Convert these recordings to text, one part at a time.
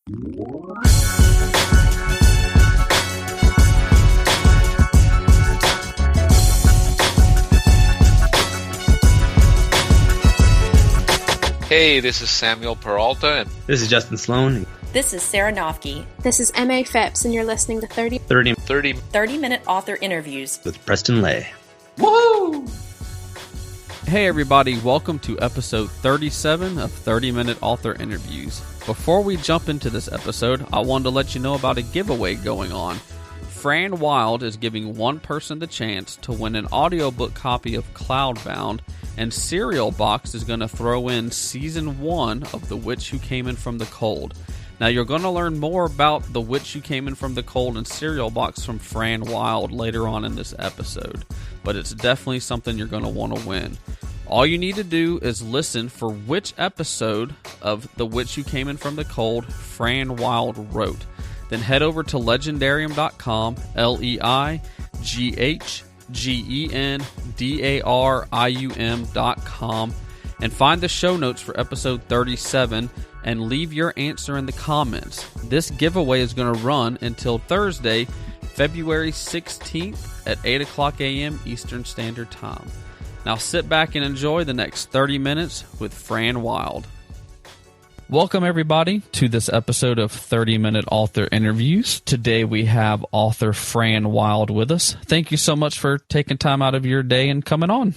Hey, this is Samuel Peralta. This is Justin Sloan. This is Sarah Nofke. This is M.A. Phipps, and you're listening to 30-minute author interviews with Preston Lay. Woohoo! Hey everybody, welcome to episode 37 of 30-minute author interviews. Before we jump into this episode, I wanted to let you know about a giveaway going on. Fran Wilde is giving one person the chance to win an audiobook copy of Cloudbound, and Cereal Box is going to throw in Season 1 of The Witch Who Came In From the Cold. Now, you're going to learn more about The Witch Who Came In From the Cold and Cereal Box from Fran Wilde later on in this episode, but it's definitely something you're going to want to win. All you need to do is listen for which episode of The Witch Who Came In From the Cold Fran Wilde wrote. Then head over to Leigendarium.com, LEIGENDARIUM.com, and find the show notes for episode 37 and leave your answer in the comments. This giveaway is going to run until Thursday, February 16th at 8 o'clock a.m. Eastern Standard Time. Now sit back and enjoy the next 30 minutes with Fran Wilde. Welcome everybody to this episode of 30-minute author interviews. Today we have author Fran Wilde with us. Thank you so much for taking time out of your day and coming on.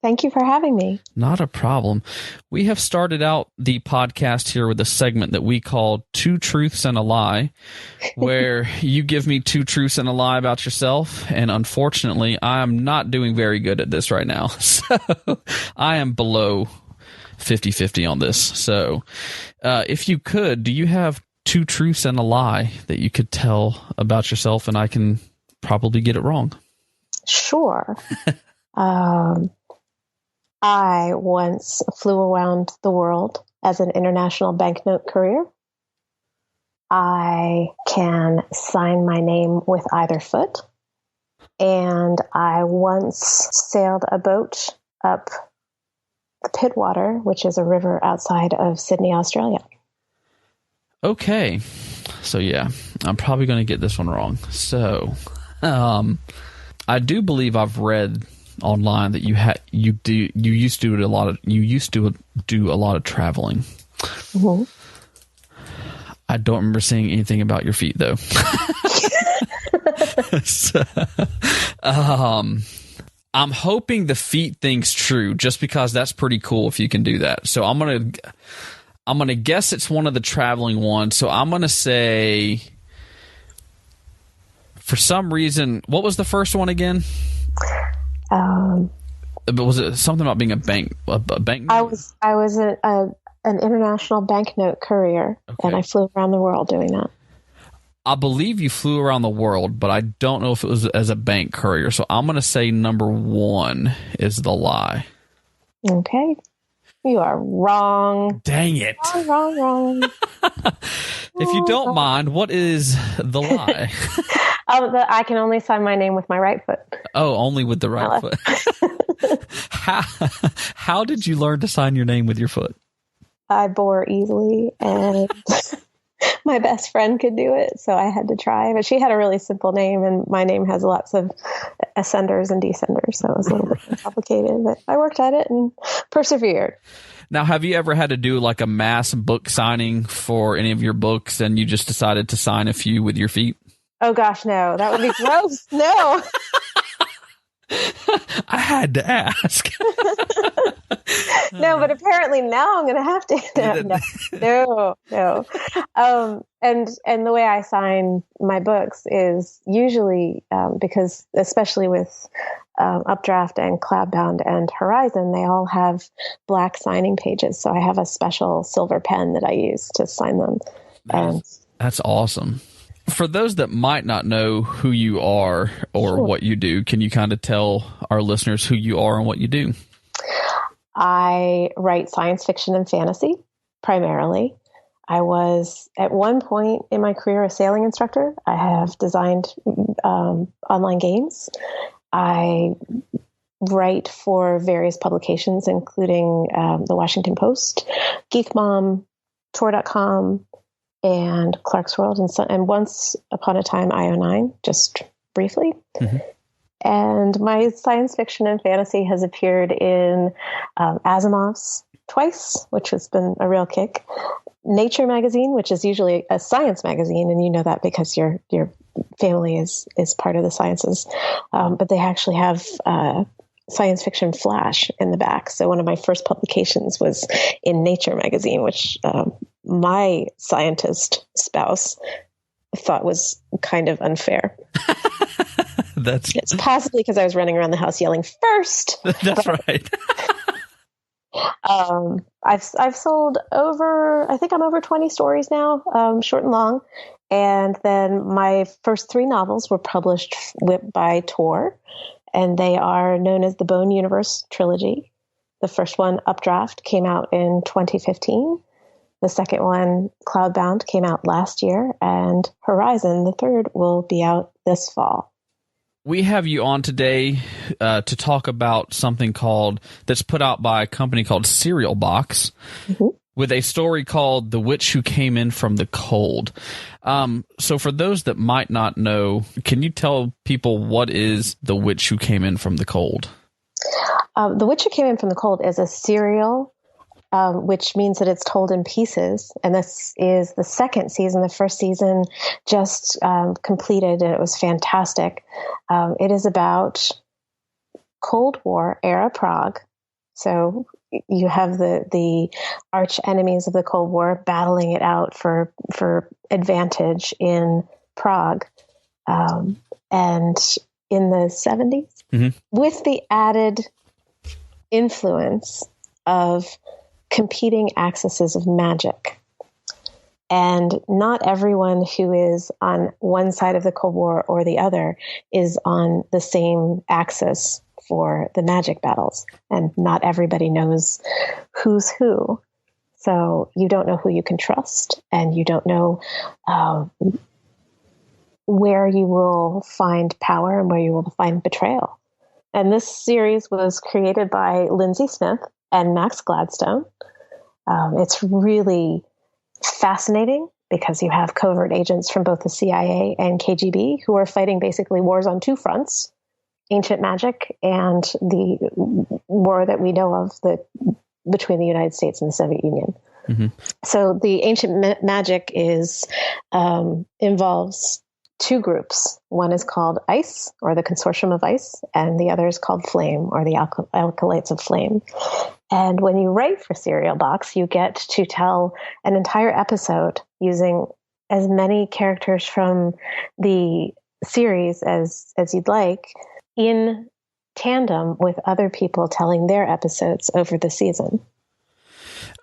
Thank you for having me. Not a problem. We have started out the podcast here with a segment that we call Two Truths and a Lie, where you give me two truths and a lie about yourself, and unfortunately, I am not doing very good at this right now. So I am below 50-50 on this. So if you could, do you have two truths and a lie that you could tell about yourself, and I can probably get it wrong? Sure. I once flew around the world as an international banknote courier. I can sign my name with either foot. And I once sailed a boat up the Pittwater, which is a river outside of Sydney, Australia. Okay. So yeah, I'm probably going to get this one wrong. So, I do believe I've read online that you used to do a lot of traveling. Mm-hmm. I don't remember seeing anything about your feet though. So, I'm hoping the feet thing's true, just because that's pretty cool if you can do that. So I'm gonna guess it's one of the traveling ones. So I'm gonna say, for some reason, what was the first one again? But was it something about being a bank? I was an international banknote courier, okay. And I flew around the world doing that. I believe you flew around the world, but I don't know if it was as a bank courier. So I'm going to say number one is the lie. Okay. You are wrong. Dang it. Wrong. If you don't mind, what is the lie? I can only sign my name with my right foot. Oh, only with the right foot. How did you learn to sign your name with your foot? I bore easily, and my best friend could do it, so I had to try. But she had a really simple name, and my name has lots of ascenders and descenders, so it was a little bit complicated. But I worked at it and persevered. Now, have you ever had to do like a mass book signing for any of your books, and you just decided to sign a few with your feet? Oh, gosh, no. That would be gross. No. I had to ask. No, but apparently now I'm going to have to. No. And the way I sign my books is usually because, especially with Updraft and Cloudbound and Horizon, they all have black signing pages. So I have a special silver pen that I use to sign them. That's awesome. For those that might not know who you are or Sure. what you do, can you kind of tell our listeners who you are and what you do? I write science fiction and fantasy, primarily. I was, at one point in my career, a sailing instructor. I have designed online games. I write for various publications, including the Washington Post, Geek Mom, Tor.com, and Clarkesworld, and once upon a time IO9, just briefly. Mm-hmm. And my science fiction and fantasy has appeared in Asimov's twice, which has been a real kick. Nature magazine, which is usually a science magazine, and you know that because your family is part of the sciences. But they actually have science fiction flash in the back. So one of my first publications was in Nature magazine, which my scientist spouse thought was kind of unfair. It's possibly because I was running around the house yelling first. That's right. I've sold over, I think I'm over 20 stories now, short and long. And then my first 3 novels were published by Tor, and they are known as the Bone Universe trilogy. The first one, Updraft, came out in 2015. The second one, Cloudbound, came out last year, and Horizon, the third, will be out this fall. We have you on today to talk about something that's put out by a company called Cereal Box, mm-hmm. with a story called The Witch Who Came In From the Cold. So for those that might not know, can you tell people what is The Witch Who Came In From the Cold? The Witch Who Came In From the Cold is a serial, which means that it's told in pieces. And this is the second season. The first season just completed, and it was fantastic. It is about Cold War era Prague. So you have the arch enemies of the Cold War battling it out for advantage in Prague, and in the 70s, mm-hmm. with the added influence of competing axes of magic. And not everyone who is on one side of the Cold War or the other is on the same axis for the magic battles. And not everybody knows who's who. So you don't know who you can trust, and you don't know where you will find power and where you will find betrayal. And this series was created by Lindsay Smith and Max Gladstone. It's really fascinating because you have covert agents from both the CIA and KGB who are fighting basically wars on 2 fronts, ancient magic and the war that we know of between the United States and the Soviet Union. Mm-hmm. So the ancient magic involves 2 groups. One is called ICE, or the Consortium of ICE, and the other is called Flame, or the Alkalites of Flame. And when you write for Cereal Box, you get to tell an entire episode using as many characters from the series as you'd like, in tandem with other people telling their episodes over the season.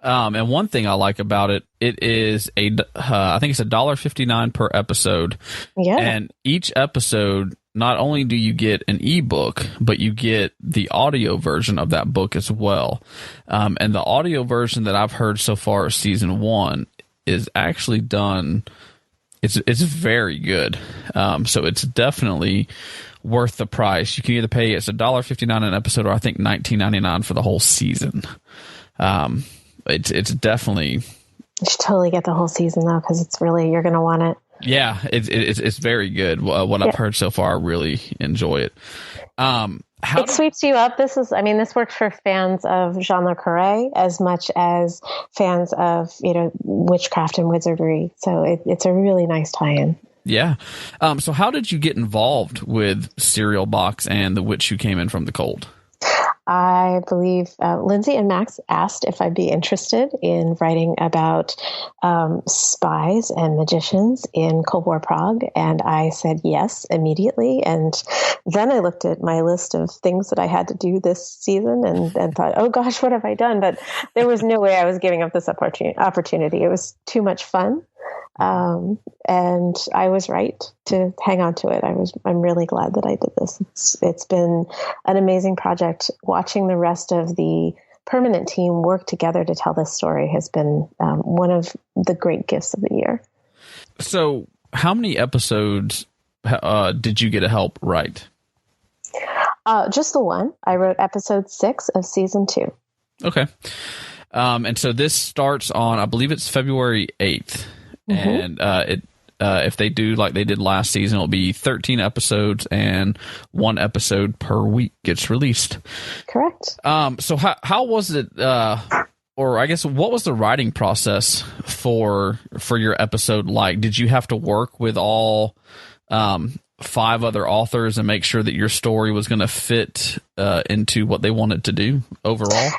And one thing I like about it is I think it's $1.59 per episode. Yeah. And each episode, not only do you get an ebook, but you get the audio version of that book as well. And the audio version that I've heard so far of season 1 is actually done. It's very good. So it's definitely worth the price. You can either pay, it's $1.59 an episode, or I think $19.99 for the whole season. It's definitely. You should totally get the whole season though, because it's really, you're going to want it. Yeah, it's very good. What I've heard so far, I really enjoy it. It sweeps you up. This works for fans of Jean Le Carré as much as fans of witchcraft and wizardry. So it's a really nice tie-in. Yeah. So how did you get involved with Cereal Box and The Witch Who Came In From the Cold? I believe Lindsay and Max asked if I'd be interested in writing about spies and magicians in Cold War Prague, and I said yes immediately. And then I looked at my list of things that I had to do this season and thought, oh gosh, what have I done? But there was no way I was giving up this opportunity. It was too much fun. And I was right to hang on to it. I'm really glad that I did this. It's been an amazing project. Watching the rest of the permanent team work together to tell this story has been one of the great gifts of the year. So how many episodes did you get to help write? Just the one. I wrote episode 6 of season 2. Okay. And so this starts on, I believe it's February 8th. and if they do like they did last season, it'll be 13 episodes and 1 episode per week gets released. Correct. So how was it? Or I guess what was the writing process for your episode like? Did you have to work with all 5 other authors and make sure that your story was going to fit into what they wanted to do overall?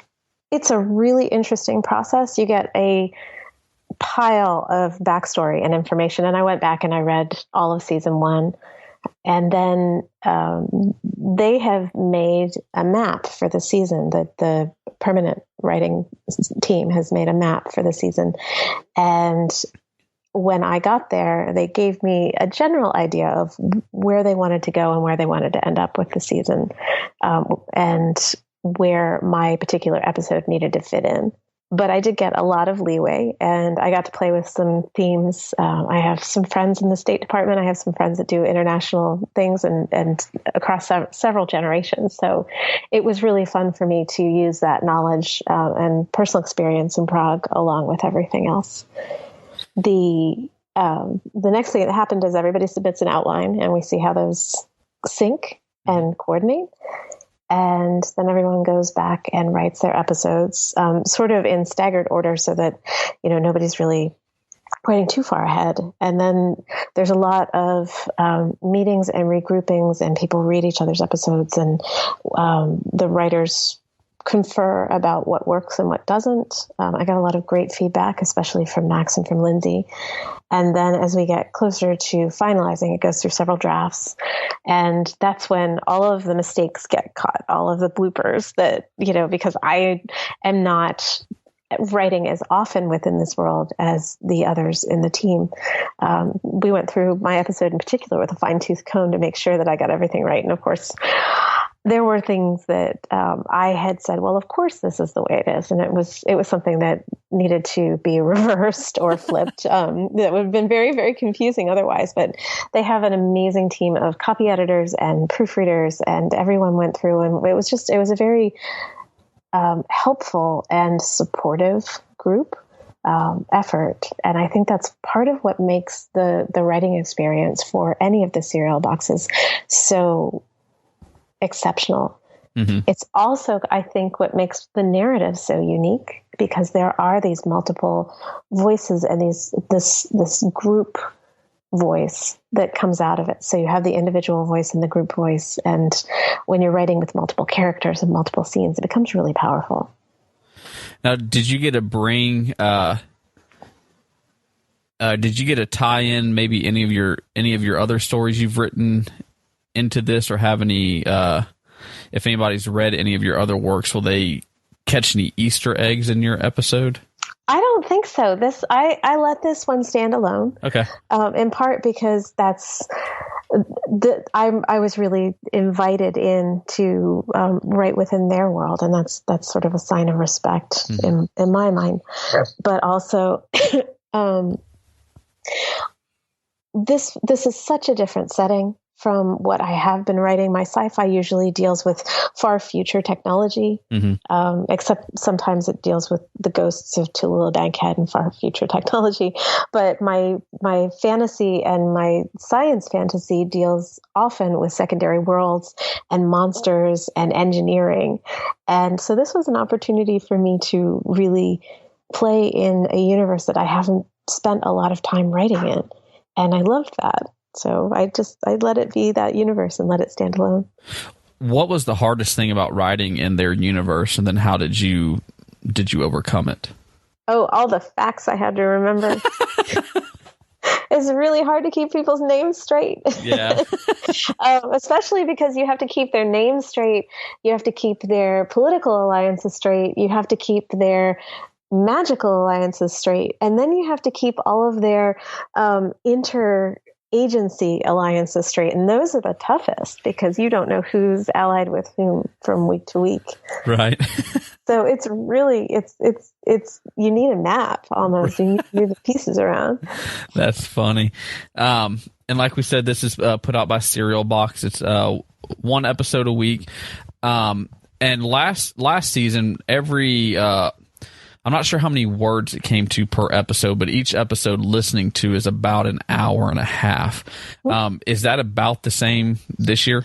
It's a really interesting process. You get a pile of backstory and information, and I went back and I read all of season 1, and then they have made a map for the season. That the permanent writing team has made a map for the season, and when I got there, they gave me a general idea of where they wanted to go and where they wanted to end up with the season, and where my particular episode needed to fit in. But I did get a lot of leeway, and I got to play with some themes. I have some friends in the State Department. I have some friends that do international things and across several generations. So it was really fun for me to use that knowledge and personal experience in Prague along with everything else. The next thing that happened is everybody submits an outline, and we see how those sync and coordinate. And then everyone goes back and writes their episodes, sort of in staggered order so that, nobody's really writing too far ahead. And then there's a lot of meetings and regroupings, and people read each other's episodes, and the writers confer about what works and what doesn't. I got a lot of great feedback, especially from Max and from Lindsay. And then as we get closer to finalizing, it goes through several drafts. And that's when all of the mistakes get caught, all of the bloopers that, because I am not writing as often within this world as the others in the team. We went through my episode in particular with a fine-tooth comb to make sure that I got everything right. And of course, there were things that I had said, well, of course, this is the way it is. And it was something that needed to be reversed or flipped. That would have been very, very confusing otherwise. But they have an amazing team of copy editors and proofreaders, and everyone went through. And it was a very helpful and supportive group effort. And I think that's part of what makes the writing experience for any of the serial boxes so exceptional. Mm-hmm. It's also, I think, what makes the narrative so unique, because there are these multiple voices and this group voice that comes out of it. So you have the individual voice and the group voice, and when you're writing with multiple characters and multiple scenes, it becomes really powerful. Now, did you get to bring? Did you get to tie in maybe any of your other stories you've written into this, or have any? If anybody's read any of your other works, will they catch any Easter eggs in your episode? I don't think so. I let this one stand alone. Okay. In part because I was really invited in to write within their world, and that's sort of a sign of respect in my mind. But also, this is such a different setting from what I have been writing. My sci-fi usually deals with far future technology, except sometimes it deals with the ghosts of Tallulah Bankhead and far future technology. But my fantasy and my science fantasy deals often with secondary worlds and monsters and engineering. And so this was an opportunity for me to really play in a universe that I haven't spent a lot of time writing in. And I loved that. So I let it be that universe and let it stand alone. What was the hardest thing about writing in their universe, and then how did you overcome it? Oh, all the facts I had to remember. It's really hard to keep people's names straight. Yeah. Especially because you have to keep their names straight. You have to keep their political alliances straight. You have to keep their magical alliances straight. And then you have to keep all of their agency alliances straight, and those are the toughest because you don't know who's allied with whom from week to week. Right. So it's really it's you need a map almost. You need to move the pieces around. That's funny. And like we said, this is put out by Serial Box. It's 1 episode a week. And last season, every I'm not sure how many words it came to per episode, but each episode listening to is about an hour and a half. Is that about the same this year?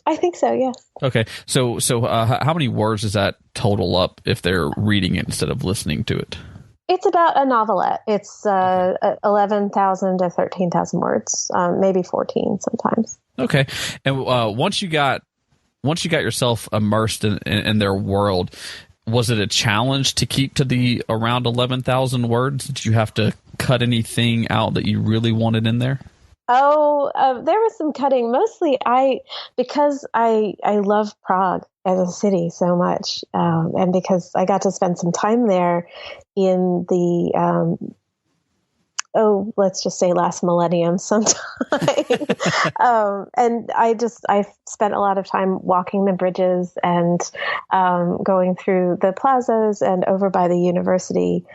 I think so, yes. Okay. So how many words does that total up if they're reading it instead of listening to it? It's about a novelette. It's 11,000 to 13,000 words, maybe 14 sometimes. Okay. And once you got yourself immersed in their world, was it a challenge to keep to the around 11,000 words? Did you have to cut anything out that you really wanted in there? There was some cutting. Mostly, because I love Prague as a city so much, and because I got to spend some time there in the let's just say last millennium sometime. And I spent a lot of time walking the bridges and going through the plazas and over by the university.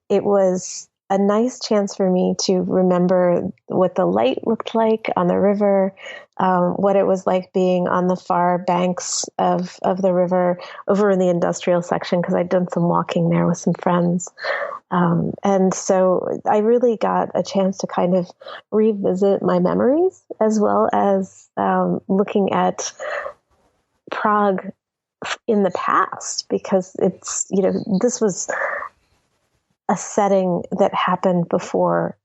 It was a nice chance for me to remember what the light looked like on the river, what it was like being on the far banks of the river over in the industrial section, because I'd done some walking there with some friends. And so I really got a chance to kind of revisit my memories, as well as looking at Prague in the past, because it's, this was a setting that happened before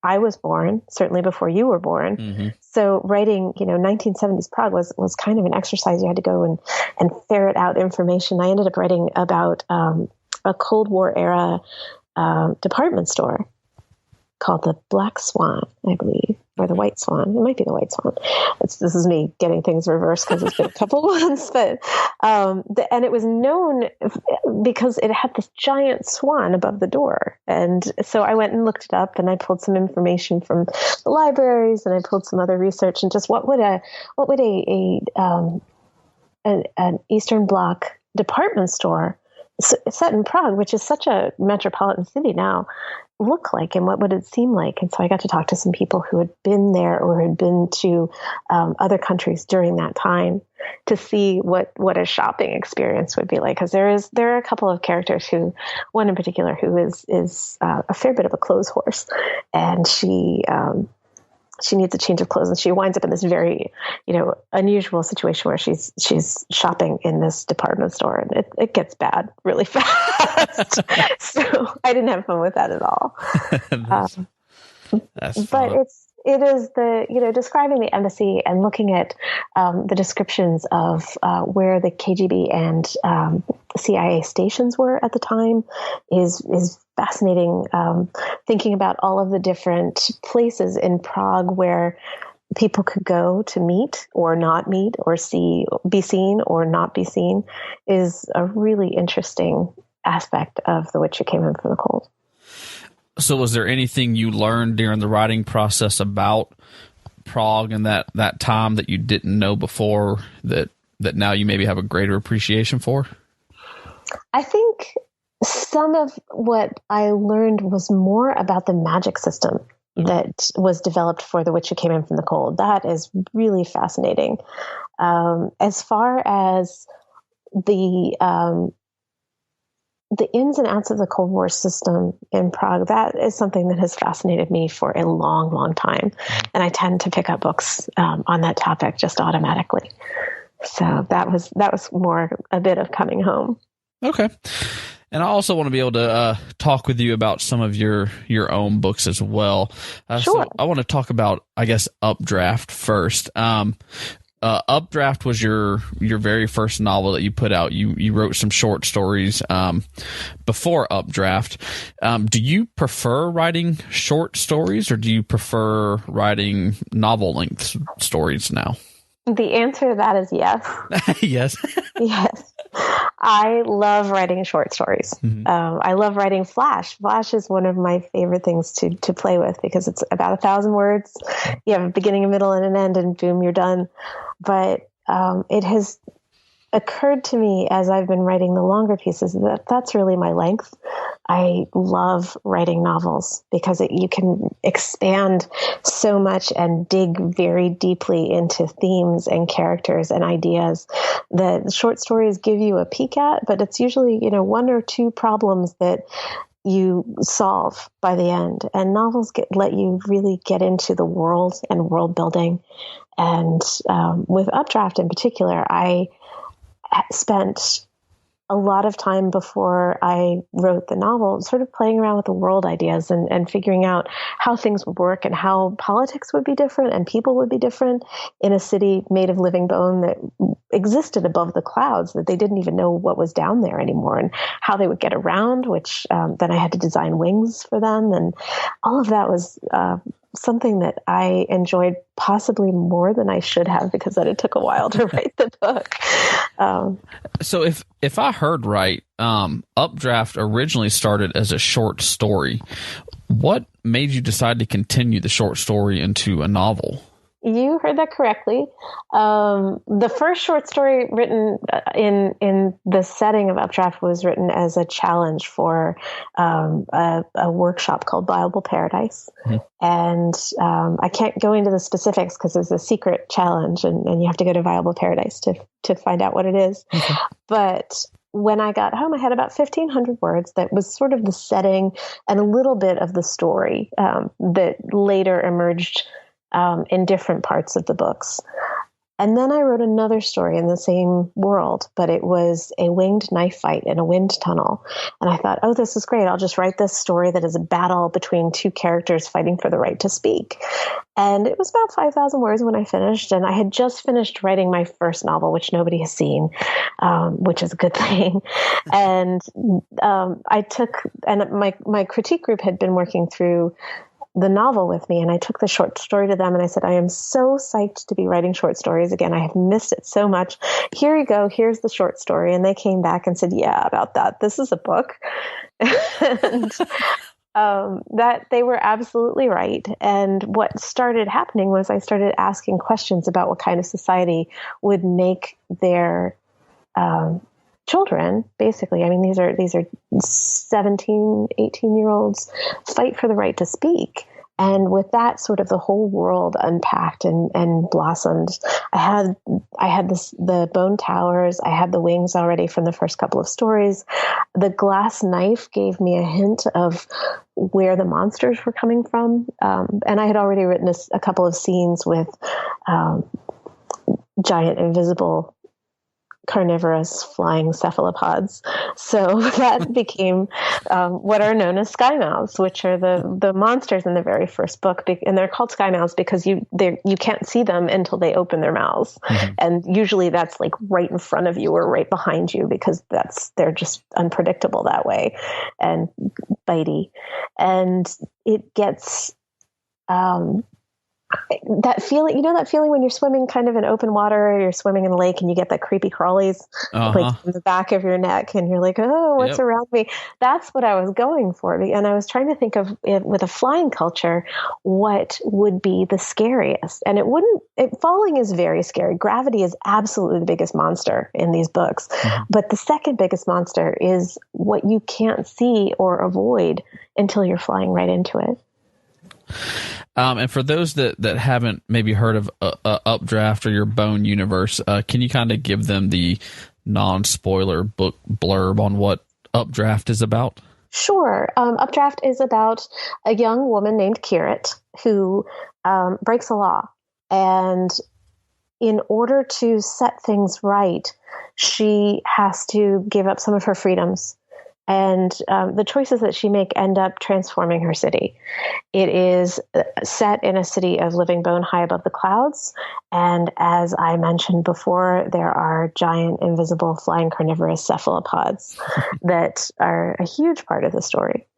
I was born, certainly before you were born. Mm-hmm. So writing, 1970s Prague was kind of an exercise. You had to go and ferret out information. I ended up writing about a Cold War era department store called the Black Swan, I believe, or the White Swan. It might be the White Swan. This is me getting things reversed because it's been a couple months, but and it was known because it had this giant swan above the door. And so I went and looked it up, and I pulled some information from the libraries, and I pulled some other research, and just what would an Eastern Bloc department store set in Prague, which is such a metropolitan city now, look like, and what would it seem like? And so I got to talk to some people who had been there or had been to other countries during that time to see what a shopping experience would be like. Because there are a couple of characters one in particular who is a fair bit of a clothes horse, and she needs a change of clothes, and she winds up in this very, unusual situation where she's shopping in this department store, and it gets bad really fast. So I didn't have fun with that at all. That's fun. But it is describing the embassy and looking at the descriptions of where the KGB and CIA stations were at the time is fascinating. Thinking about all of the different places in Prague where people could go to meet or not meet or be seen or not be seen is a really interesting aspect of The Witch Who Came In From the Cold. So was there anything you learned during the writing process about Prague and that time that you didn't know before that now you maybe have a greater appreciation for? I think some of what I learned was more about the magic system that was developed for The Witch Who Came In From the Cold. That is really fascinating. As far as the ins and outs of the Cold War system in Prague, that is something that has fascinated me for a long, long time. And I tend to pick up books on that topic just automatically. So that was more a bit of coming home. Okay. And I also want to be able to talk with you about some of your own books as well. Sure. So I want to talk about, I guess, Updraft first. Updraft was your very first novel that you put out. You wrote some short stories before Updraft. Do you prefer writing short stories, or do you prefer writing novel-length stories now? The answer to that is yes. Yes. Yes. I love writing short stories. Mm-hmm. I love writing Flash. Flash is one of my favorite things to play with because it's about 1,000 words. You have a beginning, a middle, and an end, and boom, you're done. But it has occurred to me as I've been writing the longer pieces that that's really my length. I love writing novels because you can expand so much and dig very deeply into themes and characters and ideas that short stories give you a peek at, but it's usually, one or two problems that you solve by the end. And novels let you really get into the world and world building. And with Updraft in particular, I spent a lot of time before I wrote the novel sort of playing around with the world ideas and figuring out how things would work and how politics would be different and people would be different in a city made of living bone that existed above the clouds, that they didn't even know what was down there anymore, and how they would get around, which then I had to design wings for them. And all of that was something that I enjoyed possibly more than I should have, because then it took a while to write the book. So if I heard right, Updraft originally started as a short story. What made you decide to continue the short story into a novel? You heard that correctly. The first short story written in the setting of Updraft was written as a challenge for a workshop called Viable Paradise. Mm-hmm. And I can't go into the specifics because it's a secret challenge, and you have to go to Viable Paradise to find out what it is. Okay. But when I got home, I had about 1,500 words that was sort of the setting and a little bit of the story that later emerged in different parts of the books. And then I wrote another story in the same world, but it was a winged knife fight in a wind tunnel. And I thought, oh, this is great. I'll just write this story that is a battle between two characters fighting for the right to speak. And it was about 5,000 words when I finished. And I had just finished writing my first novel, which nobody has seen, which is a good thing. And my critique group had been working through the novel with me, and I took the short story to them and I said, I am so psyched to be writing short stories again. I have missed it so much. Here you go. Here's the short story. And they came back and said, yeah, about that. This is a book. And that they were absolutely right. And what started happening was I started asking questions about what kind of society would make their children, basically. I mean, these are 17, 18-year-olds fight for the right to speak. And with that, sort of the whole world unpacked and blossomed. I had the bone towers. I had the wings already from the first couple of stories. The glass knife gave me a hint of where the monsters were coming from. And I had already written a couple of scenes with giant invisible carnivorous flying cephalopods. So that became what are known as sky mouths, which are the monsters in the very first book. And they're called sky mouths because you can't see them until they open their mouths. Mm-hmm. And usually that's like right in front of you or right behind you, because they're just unpredictable that way and bitey. And it gets that feeling when you're swimming kind of in open water, or you're swimming in a lake and you get that creepy crawlies like in the back of your neck and you're like, oh, what's around me? That's what I was going for. And I was trying to think of it with a flying culture, what would be the scariest? And falling is very scary. Gravity is absolutely the biggest monster in these books. Mm-hmm. But the second biggest monster is what you can't see or avoid until you're flying right into it. And for those that haven't maybe heard of Updraft or your Bone universe, can you kind of give them the non-spoiler book blurb on what Updraft is about? Sure. Updraft is about a young woman named Kirit who breaks a law. And in order to set things right, she has to give up some of her freedoms. And the choices that she make end up transforming her city. It is set in a city of living bone high above the clouds. And as I mentioned before, there are giant, invisible, flying carnivorous cephalopods that are a huge part of the story.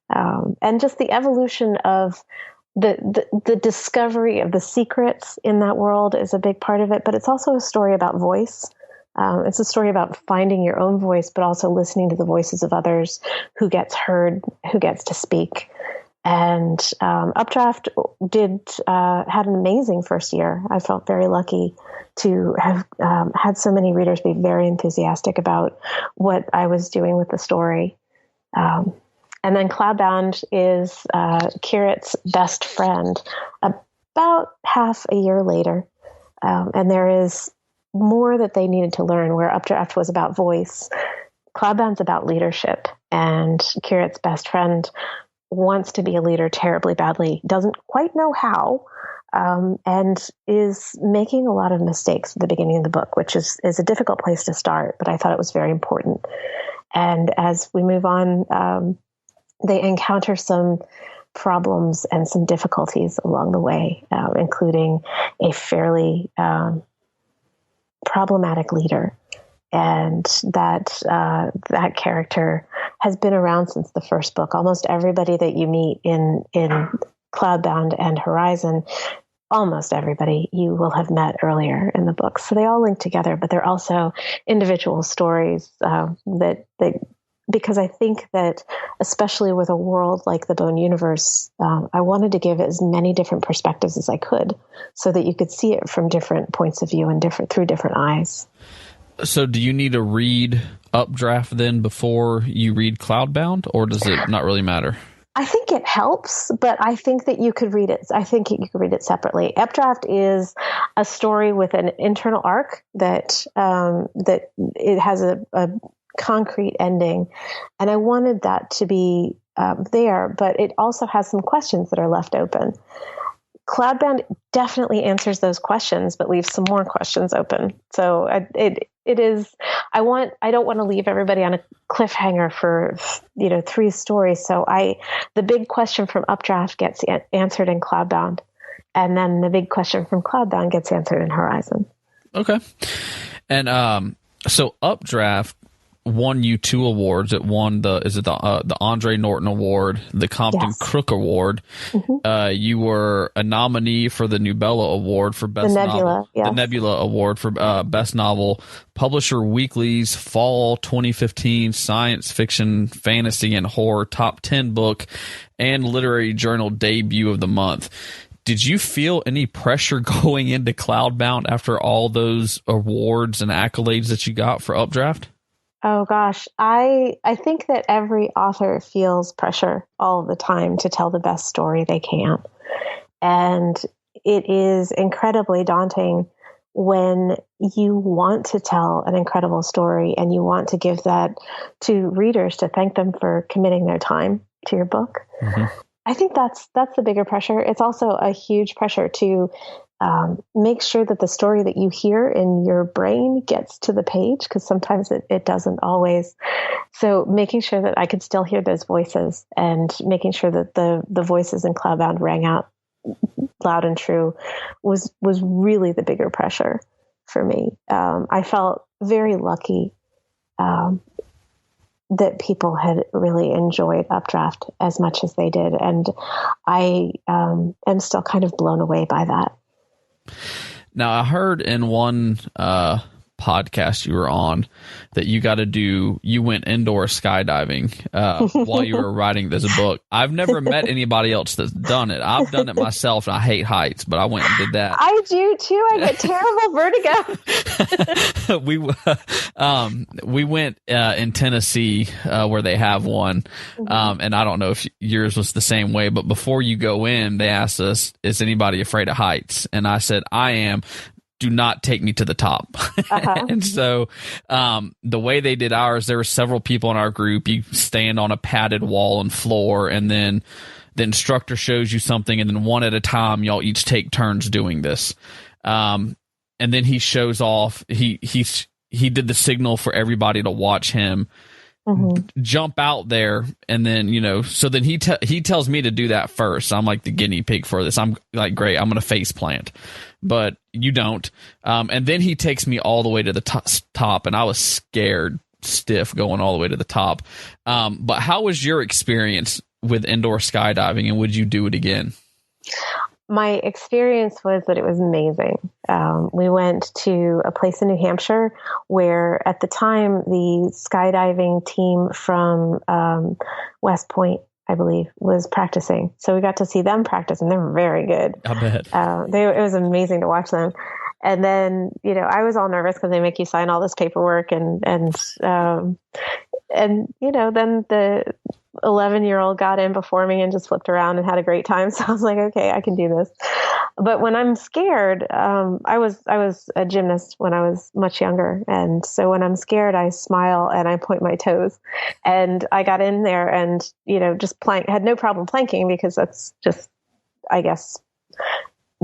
And just the evolution of the discovery of the secrets in that world is a big part of it. But it's also a story about voice. It's a story about finding your own voice, but also listening to the voices of others, who gets heard, who gets to speak. And Updraft had an amazing first year. I felt very lucky to have had so many readers be very enthusiastic about what I was doing with the story. And then Cloudbound is Kirit's best friend about half a year later. And there is more that they needed to learn, where Updraft was about voice. Cloudbound's about leadership, and Kirit's best friend wants to be a leader terribly badly, doesn't quite know how, and is making a lot of mistakes at the beginning of the book, which is a difficult place to start, but I thought it was very important. And as we move on, they encounter some problems and some difficulties along the way, including a fairly problematic leader. And that character has been around since the first book. Almost everybody that you meet in Cloudbound and Horizon, almost everybody you will have met earlier in the book. So they all link together, but they're also individual stories that because I think that, especially with a world like the Bone universe, I wanted to give as many different perspectives as I could, so that you could see it from different points of view and through different eyes. So do you need to read Updraft then before you read Cloudbound, or does it not really matter? I think it helps, but I think that you could read it. I think you could read it separately. Updraft is a story with an internal arc that it has a concrete ending, and I wanted that to be there, but it also has some questions that are left open. Cloudbound definitely answers those questions, but leaves some more questions open. So it is. I don't want to leave everybody on a cliffhanger for 3 stories. So the big question from Updraft gets answered in Cloudbound, and then the big question from Cloudbound gets answered in Horizon. Okay, and so Updraft won you 2 awards. It won the Andre Norton Award, the Compton Crook Award. Mm-hmm. You were a nominee for the Nebula Award for Best Novel. Yes. The Nebula Award for Best Novel. Publisher Weekly's Fall 2015 Science Fiction, Fantasy, and Horror Top 10 Book and Literary Journal Debut of the Month. Did you feel any pressure going into Cloudbound after all those awards and accolades that you got for Updraft? Oh gosh, I think that every author feels pressure all the time to tell the best story they can. And it is incredibly daunting when you want to tell an incredible story and you want to give that to readers to thank them for committing their time to your book. Mm-hmm. I think that's the bigger pressure. It's also a huge pressure to make sure that the story that you hear in your brain gets to the page, because sometimes it doesn't always. So making sure that I could still hear those voices and making sure that the voices in Cloudbound rang out loud and true was really the bigger pressure for me. I felt very lucky that people had really enjoyed Updraft as much as they did. And I am still kind of blown away by that. Now, I heard in one podcast you were on that you went indoor skydiving while you were writing this book. I've never met anybody else that's done it. I've done it myself, and I hate heights, but I went and did that. I do too. I get terrible vertigo. We went in Tennessee where they have one, and I don't know if yours was the same way, but before you go in, they asked us, "Is anybody afraid of heights?" And I said, "I am. Do not take me to the top." Uh-huh. And so the way they did ours, there were several people in our group. You stand on a padded wall and floor, and then the instructor shows you something, and then one at a time, y'all each take turns doing this. And then he shows off. He did the signal for everybody to watch him jump out there, and then so then he tells me to do that first. I'm like the guinea pig for this. I'm like, great, I'm gonna face plant, but you don't. And then he takes me all the way to the top, and I was scared stiff going all the way to the top. But how was your experience with indoor skydiving, and would you do it again? My experience was that it was amazing. We went to a place in New Hampshire where at the time the skydiving team from West Point I believe, was practicing. So we got to see them practice, and they were very good. I bet. It was amazing to watch them. And then, I was all nervous because they make you sign all this paperwork and then the 11-year-old got in before me and just flipped around and had a great time. So I was like, okay, I can do this. But when I'm scared, I was a gymnast when I was much younger. And so when I'm scared, I smile and I point my toes. And I got in there and, just had no problem planking because that's just, I guess,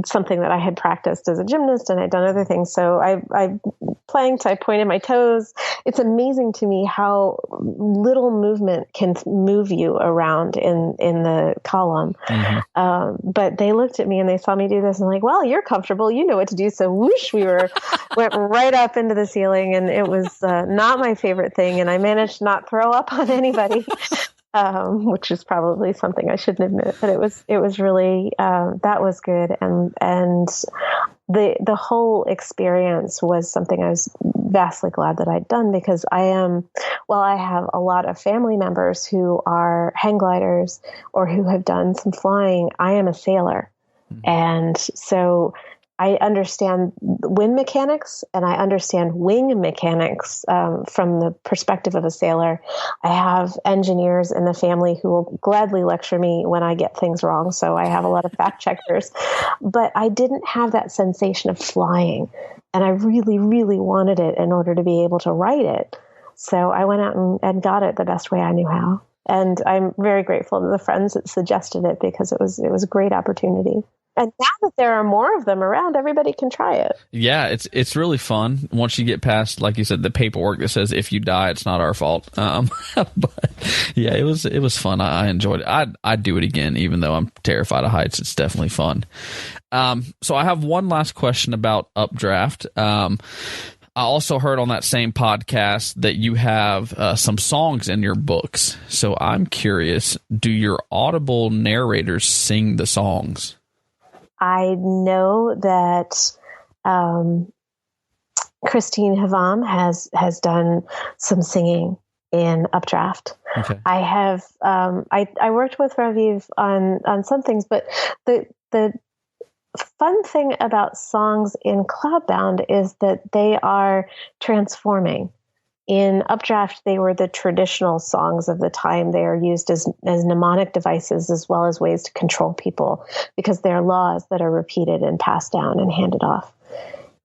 something that I had practiced as a gymnast, and I'd done other things. So I planked, I pointed my toes. It's amazing to me how little movement can move you around in the column. Mm-hmm. But they looked at me and they saw me do this and like, well, you're comfortable. You know what to do. So whoosh, went right up into the ceiling, and it was not my favorite thing. And I managed to not throw up on anybody. Which is probably something I shouldn't admit, but it was really, that was good. And the whole experience was something I was vastly glad that I'd done, because I have a lot of family members who are hang gliders or who have done some flying. I am a sailor. Mm-hmm. And so I understand wind mechanics and I understand wing mechanics from the perspective of a sailor. I have engineers in the family who will gladly lecture me when I get things wrong. So I have a lot of fact checkers, but I didn't have that sensation of flying. And I really, really wanted it in order to be able to write it. So I went out and got it the best way I knew how. And I'm very grateful to the friends that suggested it, because it was a great opportunity. And now that there are more of them around, everybody can try it. Yeah, it's really fun once you get past, like you said, the paperwork that says if you die, it's not our fault. But yeah, it was fun. I enjoyed it. I'd do it again, even though I'm terrified of heights. It's definitely fun. So I have one last question about Updraft. I also heard on that same podcast that you have some songs in your books. So I'm curious, do your Audible narrators sing the songs? I know that Christine Havam has done some singing in Updraft. Okay. I have I worked with Raviv on some things, but the fun thing about songs in Cloudbound is that they are transforming. In Updraft, they were the traditional songs of the time. They are used as mnemonic devices as well as ways to control people, because they're laws that are repeated and passed down and handed off.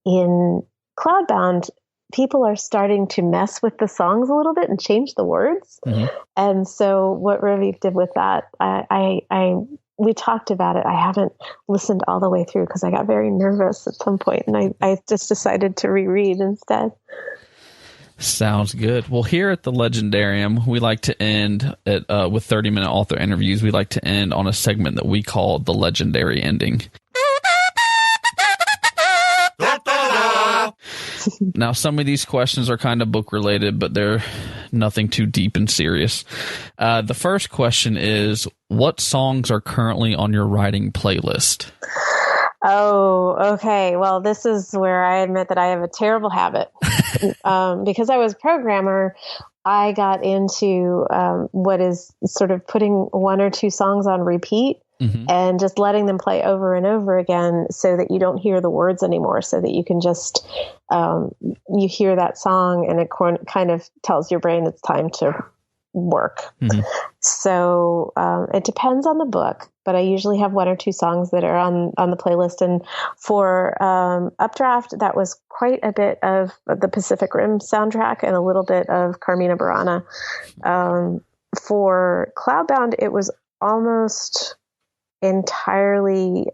In Cloudbound, people are starting to mess with the songs a little bit and change the words. Mm-hmm. And so what Raviv did with that, we talked about it. I haven't listened all the way through because I got very nervous at some point, and I just decided to reread instead. Sounds good. Well, here at the Leigendarium, we like to end with 30-minute author interviews. We like to end on a segment that we call the legendary ending. Now, some of these questions are kind of book related, but they're nothing too deep and serious. The first question is, what songs are currently on your writing playlist? Oh, okay. Well, this is where I admit that I have a terrible habit. Because I was a programmer, I got into what is sort of putting one or two songs on repeat. Mm-hmm. And just letting them play over and over again so that you don't hear the words anymore, so that you can just, you hear that song and it kind of tells your brain it's time to work. Mm-hmm. So it depends on the book, but I usually have one or two songs that are on the playlist. And for Updraft, that was quite a bit of the Pacific Rim soundtrack and a little bit of Carmina Burana. For Cloudbound, it was almost entirely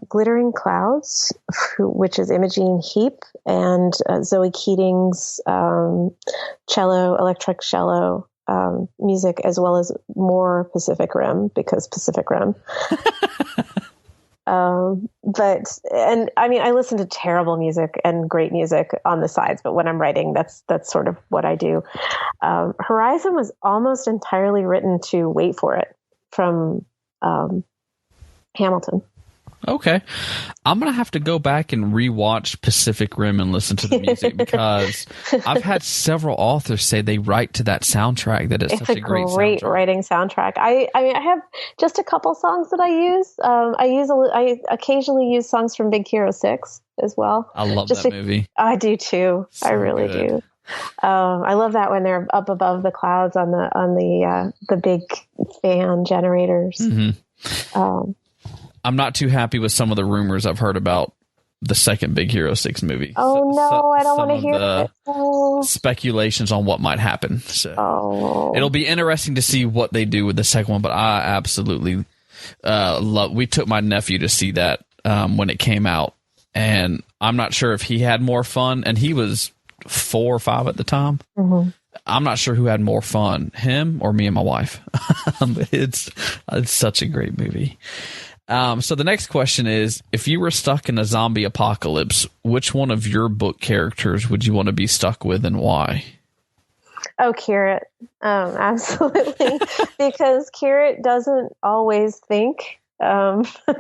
Glittering Clouds, which is Imogene Heap, and Zoe Keating's electric cello music, as well as more Pacific Rim, because Pacific Rim. I listen to terrible music and great music on the sides, but when I'm writing, that's sort of what I do. Horizon was almost entirely written to Wait For It from Hamilton. Okay. I'm going to have to go back and rewatch Pacific Rim and listen to the music because I've had several authors say they write to that soundtrack, that it's such a great soundtrack. Writing soundtrack. I mean, I have just a couple songs that I use. I occasionally use songs from Big Hero 6 as well. I love that movie. I do too. So I really do. I love that when they're up above the clouds on the big fan generators. Mm-hmm. I'm not too happy with some of the rumors I've heard about the second Big Hero 6 movie. Oh, no, I don't want to hear it. Oh. Speculations on what might happen. So it'll be interesting to see what they do with the second one, but I absolutely love. We took my nephew to see that when it came out, and I'm not sure if he had more fun, and he was 4 or 5 at the time. Mm-hmm. I'm not sure who had more fun, him or me and my wife. It's such a great movie. So the next question is, if you were stuck in a zombie apocalypse, which one of your book characters would you want to be stuck with and why? Oh, Kirit. Absolutely. Because Kirit doesn't always think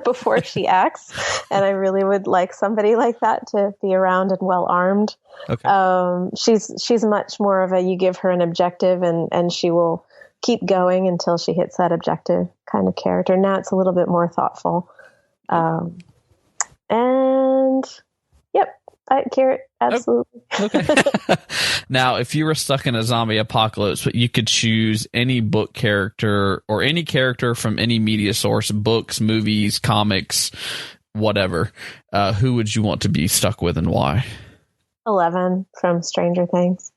before she acts. And I really would like somebody like that to be around and well armed. Okay. She's much more of a, you give her an objective and she will keep going until she hits that objective kind of character. Nat's a little bit more thoughtful. And yep, Kirit, absolutely. Okay. Now, if you were stuck in a zombie apocalypse, but you could choose any book character or any character from any media source, books, movies, comics, whatever, who would you want to be stuck with and why? 11 from Stranger Things.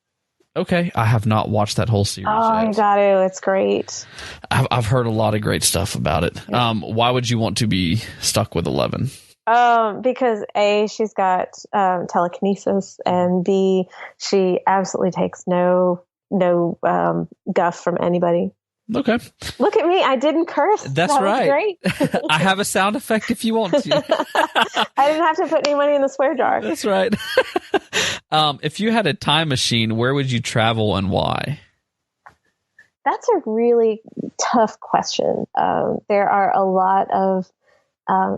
Okay, I have not watched that whole series. Oh, you got to. It's great. I've heard a lot of great stuff about it. Why would you want to be stuck with 11? Because A, she's got telekinesis, and B, she absolutely takes no guff from anybody. Okay. Look at me. I didn't curse. That's that right. Was great. I have a sound effect if you want to. I didn't have to put any money in the swear jar. That's right. If you had a time machine, where would you travel and why? That's a really tough question. There are a lot of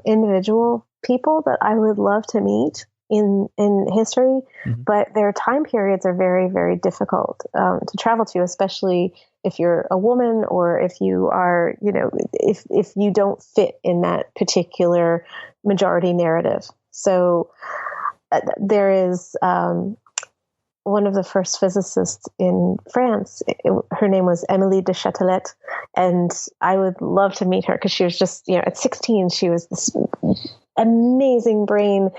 individual people that I would love to meet in history, but their time periods are very, very difficult to travel to, especially if you're a woman or if you are, if you don't fit in that particular majority narrative. So there is one of the first physicists in France. Her name was Émilie de Châtelet, and I would love to meet her because she was just, at 16, she was this amazing brain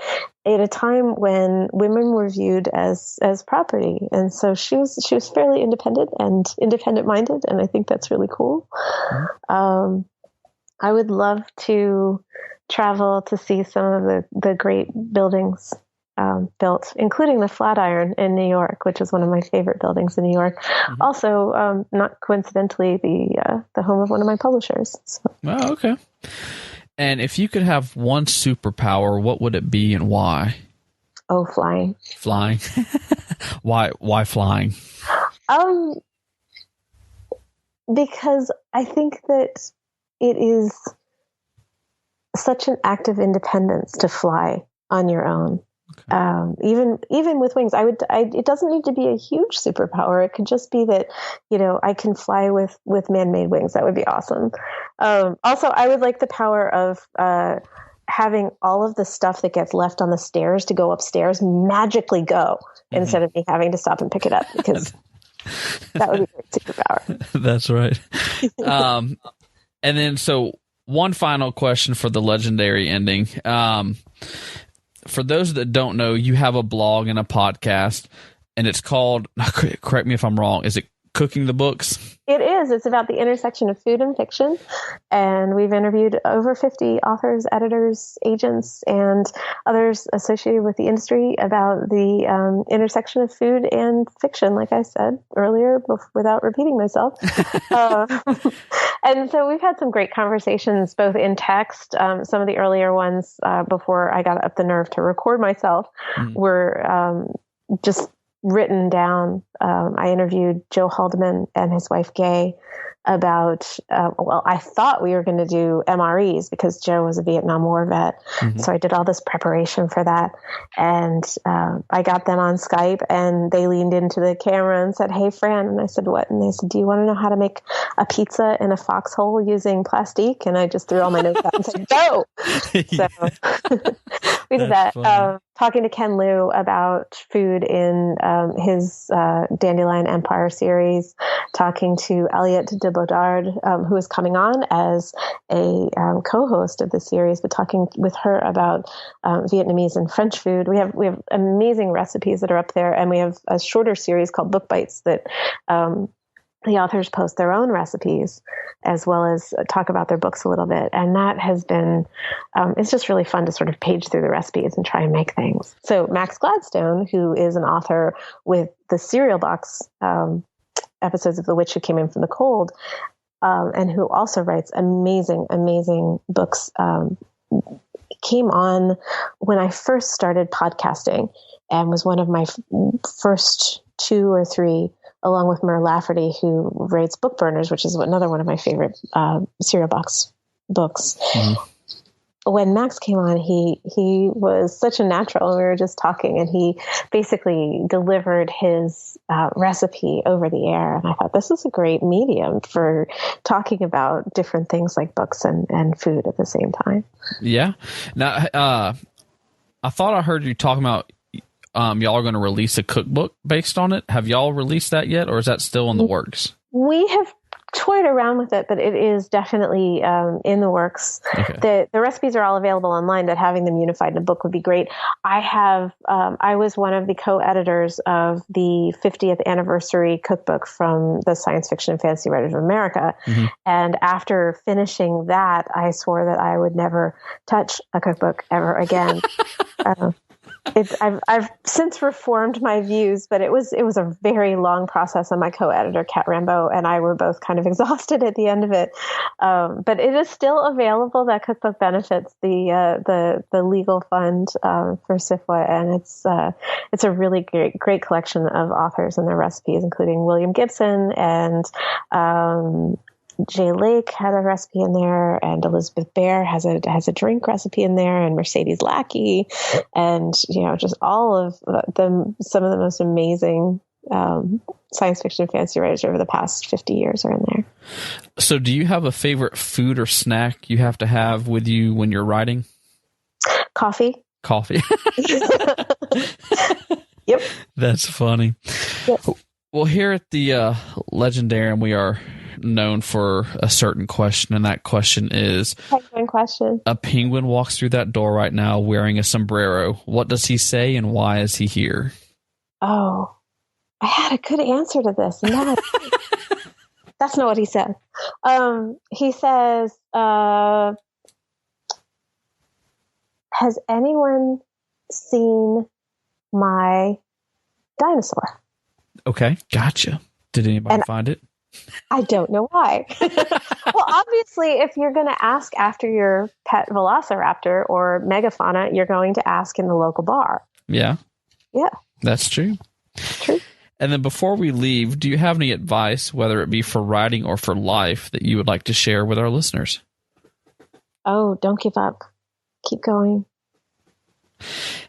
at a time when women were viewed as property, and so she was fairly independent and independent minded, and I think that's really cool. I would love to travel to see some of the great buildings built, including the Flatiron in New York, which is one of my favorite buildings in New York. Mm-hmm. Also, not coincidentally, the home of one of my publishers. So. Oh, okay. And if you could have one superpower, what would it be and why? Oh, flying. Flying? Why flying? Because I think that it is such an act of independence to fly on your own. Okay. Even with wings, it doesn't need to be a huge superpower. It could just be that, I can fly with man-made wings. That would be awesome. Also, I would like the power of having all of the stuff that gets left on the stairs to go upstairs magically go instead of me having to stop and pick it up, because that would be a great superpower. That's right. And then, so one final question for the legendary ending. For those that don't know, you have a blog and a podcast, and it's called, correct me if I'm wrong, is it Cooking the Books? It is. It's about the intersection of food and fiction, and we've interviewed over 50 authors, editors, agents, and others associated with the industry about the intersection of food and fiction, like I said earlier, without repeating myself. And so we've had some great conversations, both in text. Some of the earlier ones, before I got up the nerve to record myself, were just written down. I interviewed Joe Haldeman and his wife Gay about, I thought we were going to do MREs because Joe was a Vietnam War vet. Mm-hmm. So I did all this preparation for that. And I got them on Skype and they leaned into the camera and said, "Hey, Fran." And I said, "What?" And they said, "Do you want to know how to make a pizza in a foxhole using plastique?" And I just threw all my notes out and said, "Go!" So we did that. Talking to Ken Liu about food in his Dandelion Empire series, talking to Elliot de Bodard, who is coming on as a co-host of the series, but talking with her about Vietnamese and French food. We have amazing recipes that are up there, and we have a shorter series called Book Bites that the authors post their own recipes as well as talk about their books a little bit. And that has been, it's just really fun to sort of page through the recipes and try and make things. So Max Gladstone, who is an author with the Cereal Box episodes of The Witch Who Came In From the Cold, and who also writes amazing, amazing books, came on when I first started podcasting and was one of my first 2 or 3, along with Mur Lafferty, who writes Book Burners, which is another one of my favorite Cereal Box books. Mm-hmm. When Max came on, he was such a natural, and we were just talking, and he basically delivered his recipe over the air. And I thought, this is a great medium for talking about different things like books and food at the same time. Yeah. Now, I thought I heard you talking about y'all are going to release a cookbook based on it. Have y'all released that yet, or is that still in the works? We have toyed around with it, but it is definitely in the works. Okay. The recipes are all available online, but having them unified in a book would be great. I was one of the co-editors of the 50th anniversary cookbook from the Science Fiction and Fantasy Writers of America. Mm-hmm. And after finishing that, I swore that I would never touch a cookbook ever again. I've since reformed my views, but it was a very long process, and my co-editor Kat Rambeau and I were both kind of exhausted at the end of it. But it is still available. That cookbook benefits the legal fund for SFWA, and it's a really great collection of authors and their recipes, including William Gibson and Jay Lake had a recipe in there, and Elizabeth Bear has a drink recipe in there, and Mercedes Lackey, and just all of some of the most amazing science fiction and fantasy writers over the past 50 years are in there. So, do you have a favorite food or snack you have to have with you when you're writing? Coffee. Yep. That's funny. Yep. Well, here at the Leigendarium, we are known for a certain question, and that question is penguin question. A penguin walks through that door right now wearing a sombrero. What does he say, and why is he here? Oh, I had a good answer to this, and that's not what he said. He says, has anyone seen my dinosaur? Okay, gotcha. Did anybody find it? I don't know why. Well, obviously, if you're going to ask after your pet velociraptor or megafauna, you're going to ask in the local bar. Yeah. Yeah. That's true. True. And then before we leave, do you have any advice, whether it be for writing or for life, that you would like to share with our listeners? Oh, don't give up. Keep going.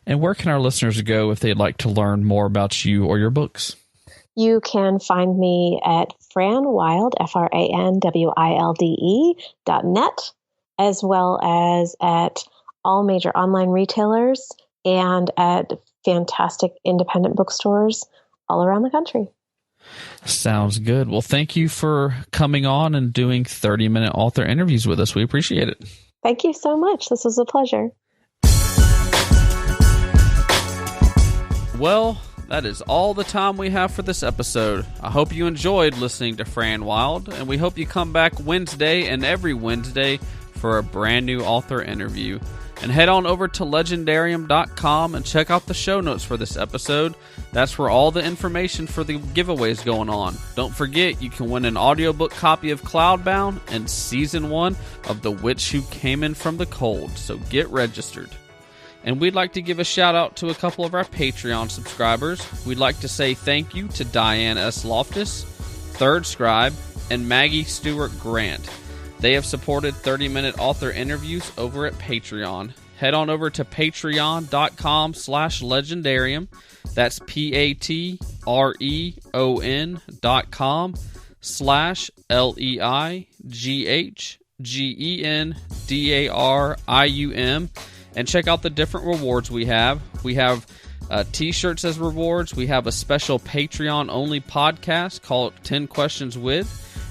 And where can our listeners go if they'd like to learn more about you or your books? You can find me at Fran Wilde, FranWilde.net, as well as at all major online retailers and at fantastic independent bookstores all around the country. Sounds good. Well, thank you for coming on and doing 30-minute author interviews with us. We appreciate it. Thank you so much. This was a pleasure. Well, that is all the time we have for this episode. I hope you enjoyed listening to Fran Wilde, and we hope you come back Wednesday and every Wednesday for a brand new author interview. And head on over to Leigendarium.com and check out the show notes for this episode. That's where all the information for the giveaways going on. Don't forget, you can win an audiobook copy of Cloudbound and Season 1 of The Witch Who Came In From the Cold, so get registered. And we'd like to give a shout out to a couple of our Patreon subscribers. We'd like to say thank you to Diane S. Loftus, Third Scribe, and Maggie Stewart Grant. They have supported 30-minute author interviews over at Patreon. Head on over to patreon.com/Leigendarium. That's patreon.com/LeiGHGENDARIUM. And check out the different rewards we have. We have t-shirts as rewards. We have a special Patreon-only podcast called 10 Questions With,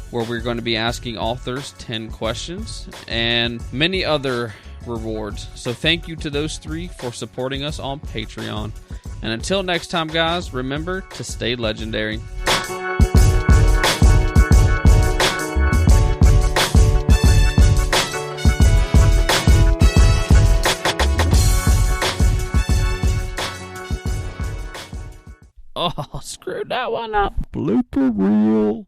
where we're going to be asking authors 10 questions, and many other rewards. So thank you to those three for supporting us on Patreon. And until next time, guys, remember to stay legendary. Oh, screwed that one up. Blooper reel.